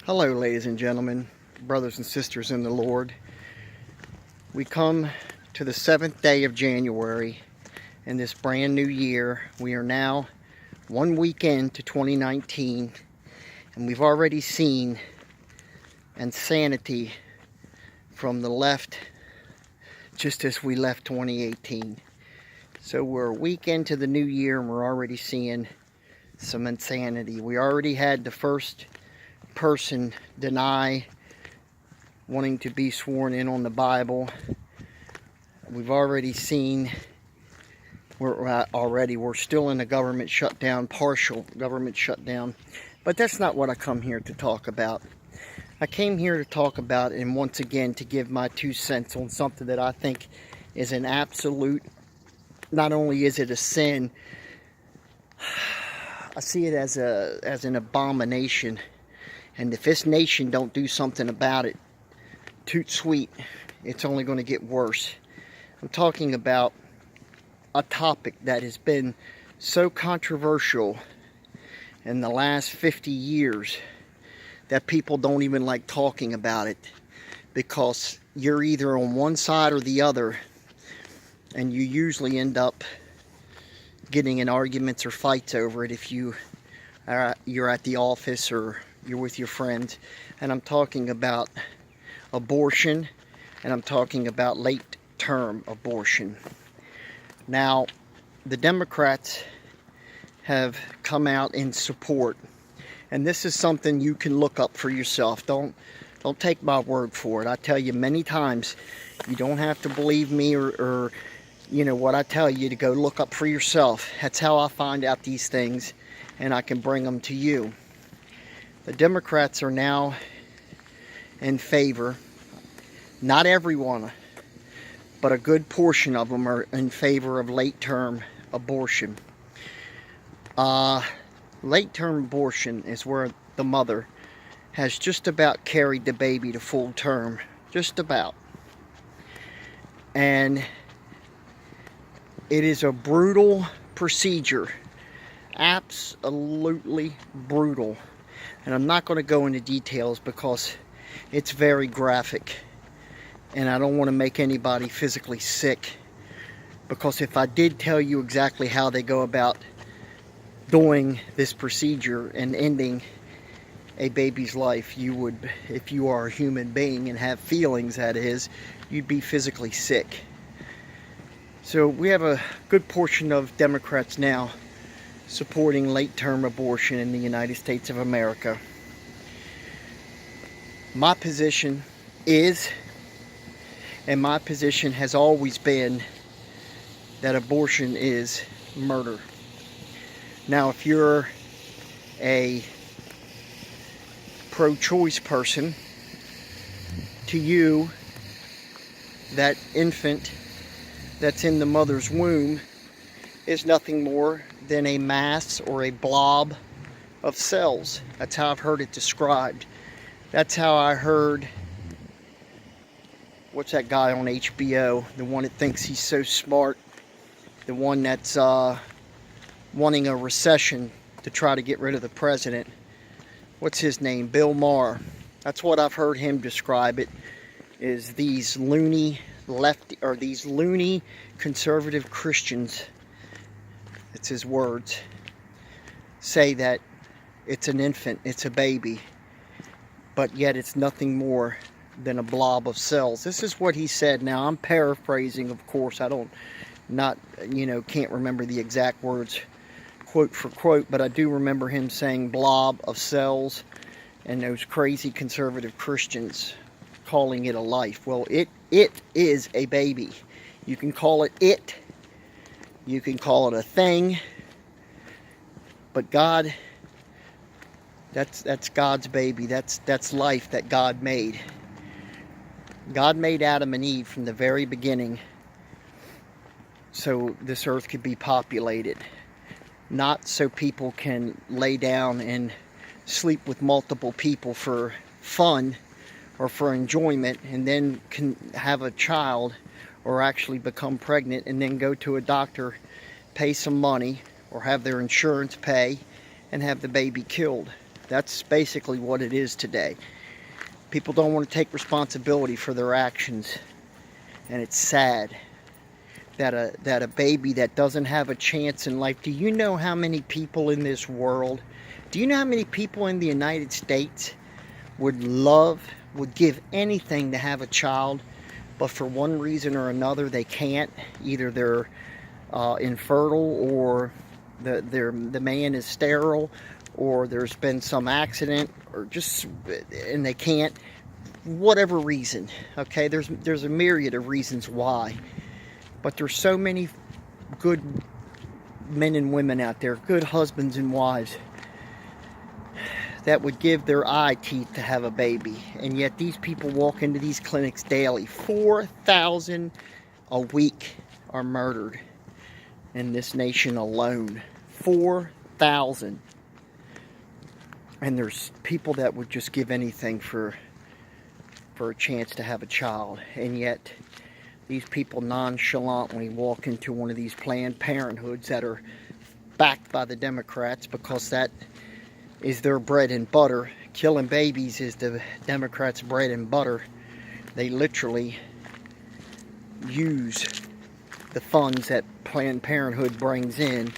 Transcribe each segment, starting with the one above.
Hello, ladies and gentlemen, brothers and sisters in the Lord. We come to the 7th day of January in this brand new year. We are now 1 week into 2019, and we've already seen insanity from the left just as we left 2018. So we're a week into the new year and we're already seeing some insanity. We already had the first person deny wanting to be sworn in on the Bible. We've already seen we're still in a government shutdown, partial government shutdown, but that's not what I come here to talk about. I came here to talk about, and once again to give my 2 cents on something that I think is an absolute, not only is it a sin, I see it as an abomination. And if this nation don't do something about it, toot sweet, it's only going to get worse. I'm talking about a topic that has been so controversial in the last 50 years that people don't even like talking about it, because you're either on one side or the other, and you usually end up getting in arguments or fights over it if you're at the office or you're with your friends. And I'm talking about abortion, and I'm talking about late-term abortion. Now, the Democrats have come out in support, and this is something you can look up for yourself. Don't take my word for it. I tell you many times, you don't have to believe me or you know what I tell you, to go look up for yourself. That's how I find out these things, and I can bring them to you. The Democrats are now in favor, not everyone, but a good portion of them are in favor of late-term abortion. Late-term abortion is where the mother has just about carried the baby to full term, just about. And it is a brutal procedure, absolutely brutal. And I'm not going to go into details because it's very graphic, and I don't want to make anybody physically sick, because if I did tell you exactly how they go about doing this procedure and ending a baby's life, you would, if you are a human being and have feelings, that is, you'd be physically sick. So we have a good portion of Democrats now supporting late-term abortion in the United States of America. My position is, and my position has always been, that abortion is murder. Now, if you're a pro-choice person, to you, that infant that's in the mother's womb is nothing more than a mass or a blob of cells. That's how I've heard it described. That's how I heard, what's that guy on HBO, the one that thinks he's so smart, the one that's wanting a recession to try to get rid of the president. What's his name? Bill Maher. That's what I've heard him describe it, is these loony these loony conservative Christians, it's his words, say that it's an infant, it's a baby, but yet it's nothing more than a blob of cells. This is what he said. Now, I'm paraphrasing, of course. I can't remember the exact words quote for quote, but I do remember him saying blob of cells, and those crazy conservative Christians calling it a life. Well, it is a baby. You can call it, you can call it a thing, but God, that's God's baby. That's life that God made. God made Adam and Eve from the very beginning so this earth could be populated, not so people can lay down and sleep with multiple people for fun or for enjoyment, and then can have a child or actually become pregnant and then go to a doctor, pay some money, or have their insurance pay and have the baby killed. That's basically what it is today. People don't want to take responsibility for their actions, and it's sad that a baby that doesn't have a chance in life. Do you know how many people in this world, do you know how many people in the United States would give anything to have a child, but for one reason or another they can't? Either they're infertile, or the man is sterile, or there's been some accident, or just, and they can't, whatever reason. Okay, there's a myriad of reasons why, but there's so many good men and women out there, good husbands and wives, that would give their eye teeth to have a baby, and yet these people walk into these clinics daily. 4,000 a week are murdered in this nation alone. 4,000. And there's people that would just give anything for a chance to have a child, and yet these people nonchalantly walk into one of these Planned Parenthoods that are backed by the Democrats, because that is their bread and butter. Killing babies is the Democrats' bread and butter. They literally use the funds that Planned Parenthood brings in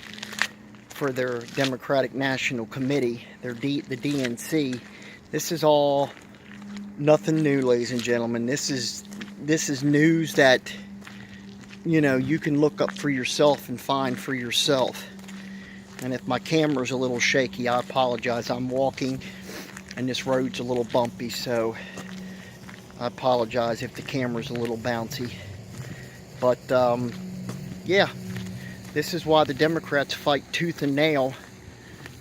for their Democratic National Committee, the DNC. This is all nothing new, ladies and gentlemen. This is news that, you know, you can look up for yourself and find for yourself. And if my camera's a little shaky, I apologize. I'm walking and this road's a little bumpy, so I apologize if the camera's a little bouncy. But yeah, this is why the Democrats fight tooth and nail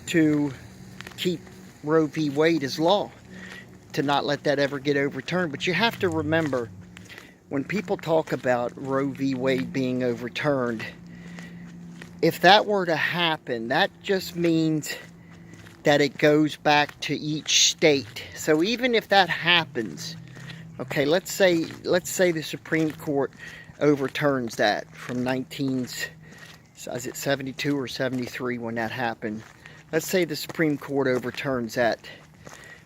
to keep Roe v. Wade as law, to not let that ever get overturned. But you have to remember, when people talk about Roe v. Wade being overturned, if that were to happen, that just means that it goes back to each state. So even if that happens, okay, let's say the Supreme Court overturns that from 72 or 73 when that happened. Let's say the Supreme Court overturns that.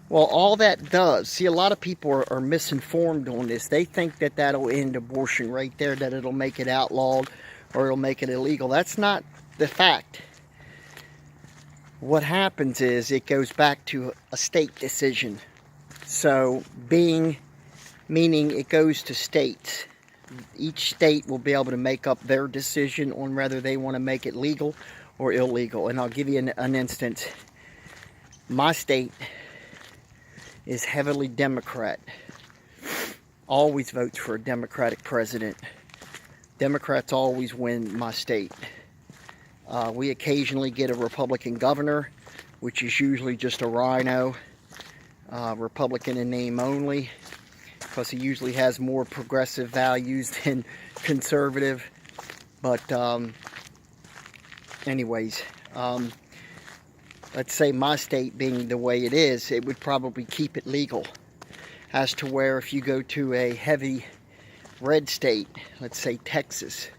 Well, all that does, see, a lot of people are misinformed on this. They think that that'll end abortion right there, that it'll make it outlawed or it'll make it illegal. That's not the fact. What happens is it goes back to a state decision. So meaning it goes to states. Each state will be able to make up their decision on whether they want to make it legal or illegal. And I'll give you an instance. My state is heavily Democrat. Always votes for a Democratic president. Democrats always win my state. We occasionally get a Republican governor, which is usually just a rhino, Republican in name only, because he usually has more progressive values than conservative. But anyways, let's say my state being the way it is, it would probably keep it legal, as to where if you go to a heavy red state, let's say Texas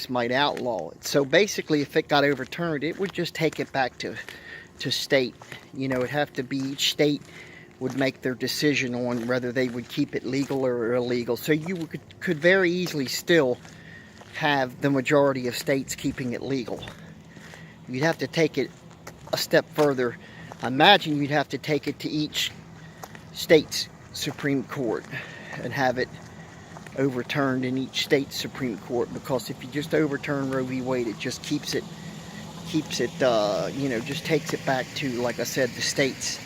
might outlaw it. So basically, if it got overturned, it would just take it back to state. You know, it'd have to be, each state would make their decision on whether they would keep it legal or illegal. So you could very easily still have the majority of states keeping it legal. You'd have to take it a step further. Imagine you'd have to take it to each state's Supreme Court and have it overturned in each state's Supreme Court, because if you just overturn Roe v. Wade, it just keeps it, you know, just takes it back to, like I said, the states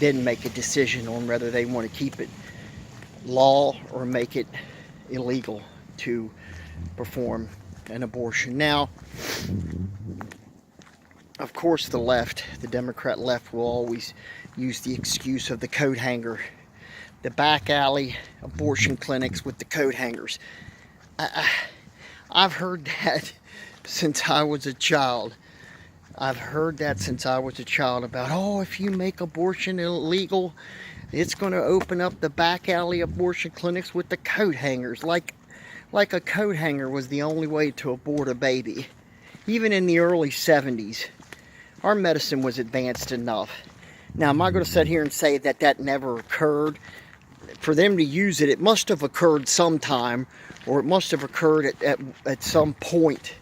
then make a decision on whether they want to keep it law or make it illegal to perform an abortion. Now, of course, the left, the Democrat left, will always use the excuse of the coat hanger, the back alley abortion clinics with the coat hangers. I've heard that since I was a child. I've heard that since I was a child about, oh, if you make abortion illegal, it's going to open up the back alley abortion clinics with the coat hangers. Like a coat hanger was the only way to abort a baby. Even in the early 70s, our medicine was advanced enough Now, I'm not going to sit here and say that that never occurred. For them to use it, it must have occurred sometime, or it must have occurred at some point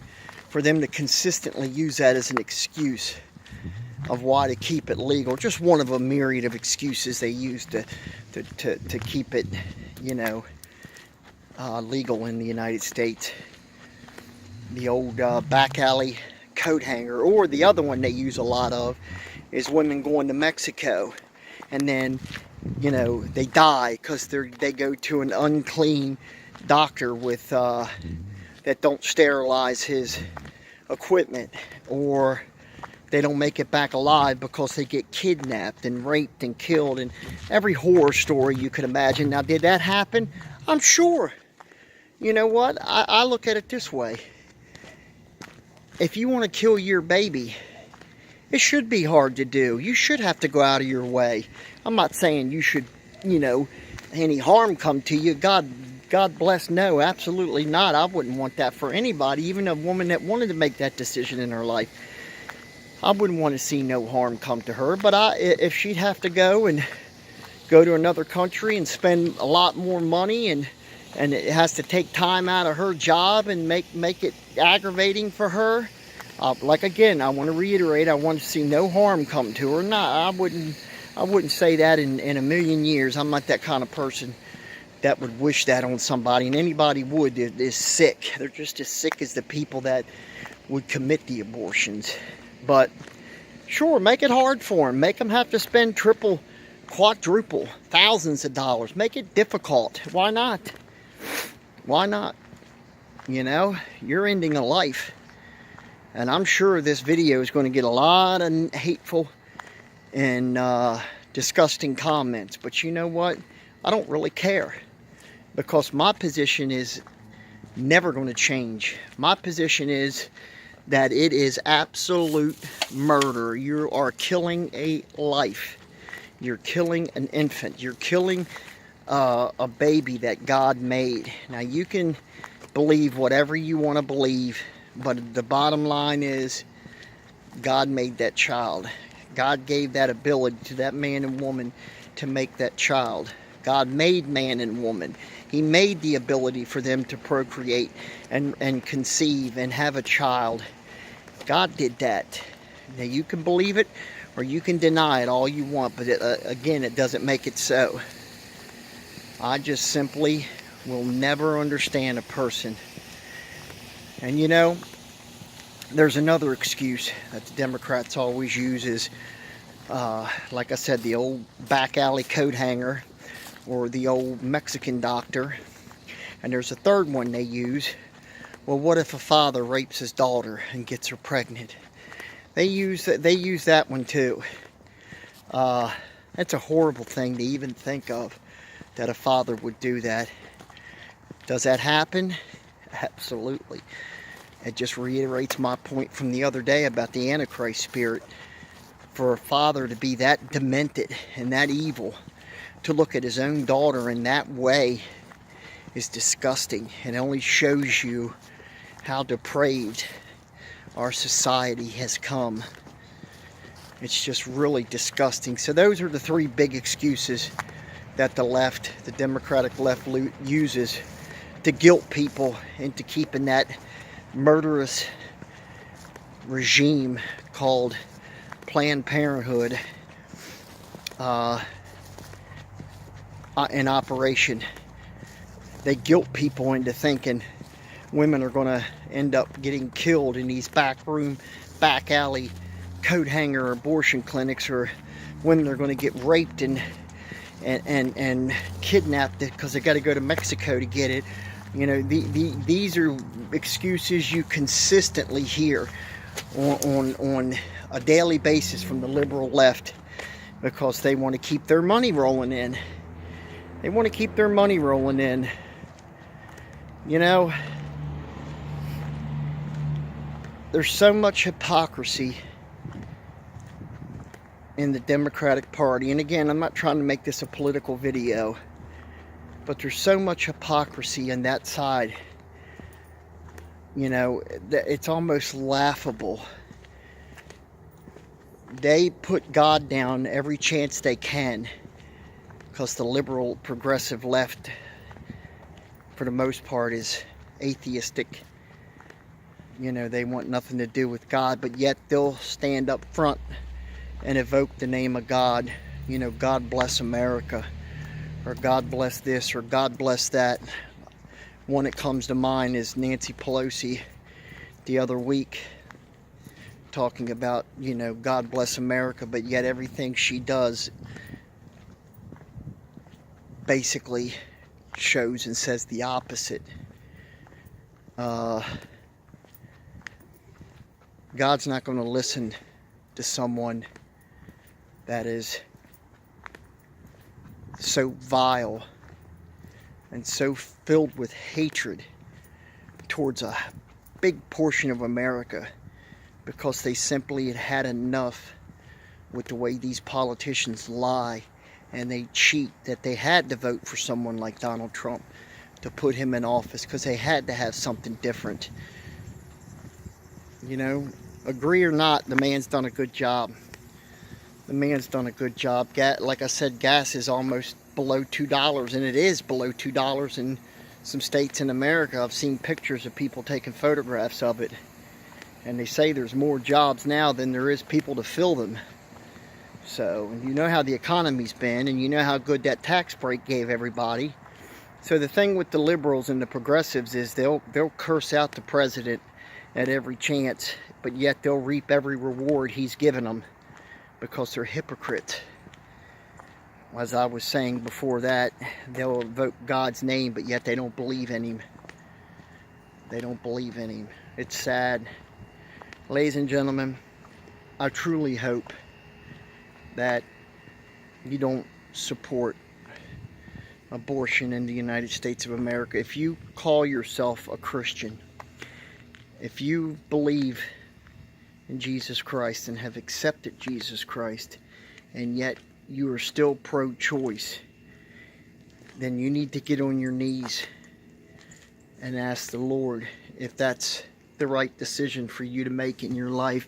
for them to consistently use that as an excuse of why to keep it legal. Just one of a myriad of excuses they use to keep it, you know, legal in the United States. The old back alley coat hanger, or the other one they use a lot of is women going to Mexico, and then, you know, they die because they go to an unclean doctor with that don't sterilize his equipment, or they don't make it back alive because they get kidnapped and raped and killed, and every horror story you could imagine. Now, did that happen? I'm sure. You know what? I look at it this way. If you want to kill your baby, it should be hard to do. You should have to go out of your way. I'm not saying you should, you know, any harm come to you. God bless, no, absolutely not. I wouldn't want that for anybody, even a woman that wanted to make that decision in her life. I wouldn't want to see no harm come to her. But if she'd have to go to another country and spend a lot more money, and it has to take time out of her job and make it aggravating for her, like, again, I want to reiterate, I want to see no harm come to her. No, I wouldn't say that in a million years. I'm not that kind of person that would wish that on somebody, and anybody would is sick. They're just as sick as the people that would commit the abortions. But sure, make it hard for them. Make them have to spend triple, quadruple, thousands of dollars. Make it difficult. Why not? Why not? You know, you're ending a life. And I'm sure this video is going to get a lot of hateful and disgusting comments. But you know what? I don't really care. Because my position is never going to change. My position is that it is absolute murder. You are killing a life. You're killing an infant. You're killing a baby that God made. Now, you can believe whatever you want to believe, but the bottom line is God made that child. God gave that ability to that man and woman to make that child. God made man and woman. He made the ability for them to procreate and conceive and have a child. God did that. Now, you can believe it or you can deny it all you want, but again, it doesn't make it so. I just simply will never understand a person. And you know, there's another excuse that the Democrats always use is, like I said, the old back alley coat hanger, or the old Mexican doctor. And there's a third one they use. Well, what if a father rapes his daughter and gets her pregnant? They use that one too. That's a horrible thing to even think of, that a father would do that. Does that happen? Absolutely. It just reiterates my point from the other day about the Antichrist spirit. For a father to be that demented and that evil, to look at his own daughter in that way, is disgusting. It only shows you how depraved our society has come. It's just really disgusting. So those are the three big excuses that the Democratic left uses to guilt people into keeping that murderous regime called Planned Parenthood in operation. They guilt people into thinking women are going to end up getting killed in these back alley coat hanger abortion clinics, or women are going to get raped and kidnapped because they got to go to Mexico to get it. You know, these are excuses you consistently hear on a daily basis from the liberal left, because they want to keep their money rolling in. They want to keep their money rolling in. You know, there's so much hypocrisy in the Democratic Party. And again, I'm not trying to make this a political video, but there's so much hypocrisy on that side. You know, it's almost laughable They put God down every chance they can, because the liberal progressive left, for the most part, is atheistic. You know, they want nothing to do with God, but yet they'll stand up front and evoke the name of God. You know, God bless America, or God bless this, or God bless that. One that comes to mind is Nancy Pelosi the other week, talking about, you know, God bless America, but yet everything she does basically shows and says the opposite. God's not going to listen to someone that is so vile and so filled with hatred towards a big portion of America, because they simply had had enough with the way these politicians lie and they cheat, that they had to vote for someone like Donald Trump to put him in office, because they had to have something different. You know, agree or not, the man's done a good job. The man's done a good job. Like I said, gas is almost below $2, and it is below $2 in some states in America. I've seen pictures of people taking photographs of it, and they say there's more jobs now than there is people to fill them. So, you know how the economy's been, and you know how good that tax break gave everybody. So the thing with the liberals and the progressives is they'll curse out the president at every chance, but yet they'll reap every reward he's given them, because they're hypocrites. As I was saying before that, they'll invoke God's name, but yet they don't believe in him. They don't believe in him. It's sad. Ladies and gentlemen, I truly hope that you don't support abortion in the United States of America. If you call yourself a Christian, if you believe in Jesus Christ and have accepted Jesus Christ, and yet you are still pro-choice, then you need to get on your knees and ask the Lord if that's the right decision for you to make in your life.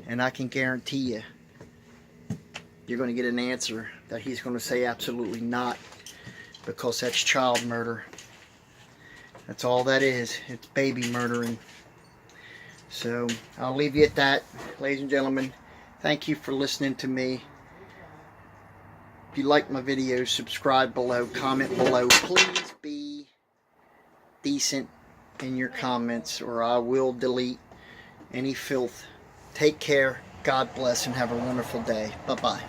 And I can guarantee you, you're going to get an answer that he's going to say absolutely not, because that's child murder. That's all that is. It's baby murdering. So I'll leave you at that, ladies and gentlemen. Thank you for listening to me. If you like my videos, subscribe below, comment below. Please be decent in your comments, or I will delete any filth. Take care, God bless, and have a wonderful day. Bye-bye.